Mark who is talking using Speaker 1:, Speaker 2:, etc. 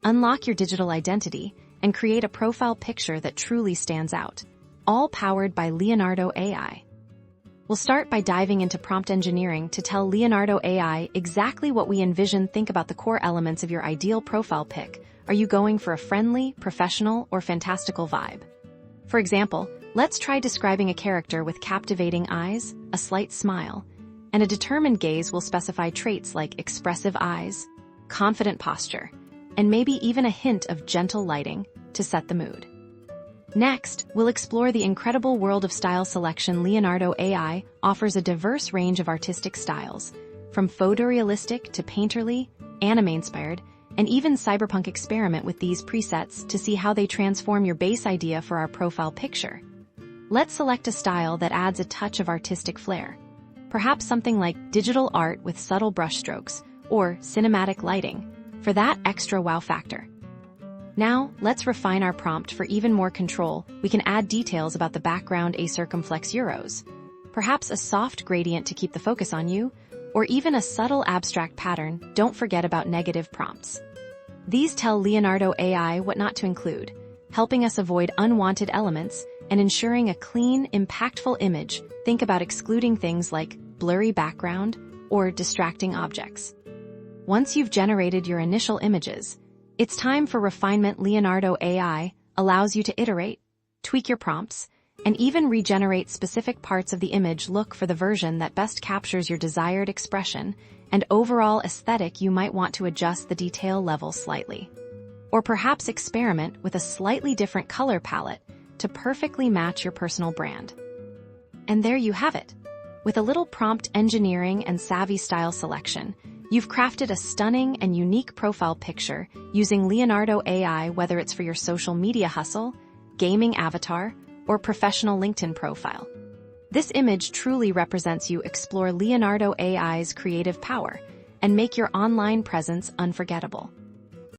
Speaker 1: unlock your digital identity, and create a profile picture that truly stands out, all powered by Leonardo AI. We'll start by diving into prompt engineering to tell Leonardo AI exactly what we envision. Think about the core elements of your ideal profile pic. Are you going for a friendly, professional, or fantastical vibe? For example, let's try describing a character with captivating eyes, a slight smile, and a determined gaze. Will specify traits like expressive eyes, confident posture, and maybe even a hint of gentle lighting to set the mood. Next, we'll explore the incredible world of style selection. Leonardo AI offers a diverse range of artistic styles, from photorealistic to painterly, anime-inspired, and even cyberpunk. Experiment with these presets to see how they transform your base idea for our profile picture. Let's select a style that adds a touch of artistic flair. Perhaps something like digital art with subtle brushstrokes or cinematic lighting for that extra wow factor. Now, let's refine our prompt for even more control. We can add details about the background, a circumflex euros, perhaps a soft gradient to keep the focus on you, or even a subtle abstract pattern. Don't forget about negative prompts. These tell Leonardo AI what not to include, helping us avoid unwanted elements and ensuring a clean, impactful image. Think about excluding things like blurry background or distracting objects. Once you've generated your initial images, it's time for refinement. Leonardo AI allows you to iterate, tweak your prompts, and even regenerate specific parts of the image. Look for the version that best captures your desired expression and overall aesthetic. You might want to adjust the detail level slightly, or perhaps experiment with a slightly different color palette to perfectly match your personal brand. And there you have it. With a little prompt engineering and savvy style selection, you've crafted a stunning and unique profile picture using Leonardo AI. Whether it's for your social media hustle, gaming avatar, or professional LinkedIn profile, this image truly represents you. Explore Leonardo AI's creative power and make your online presence unforgettable.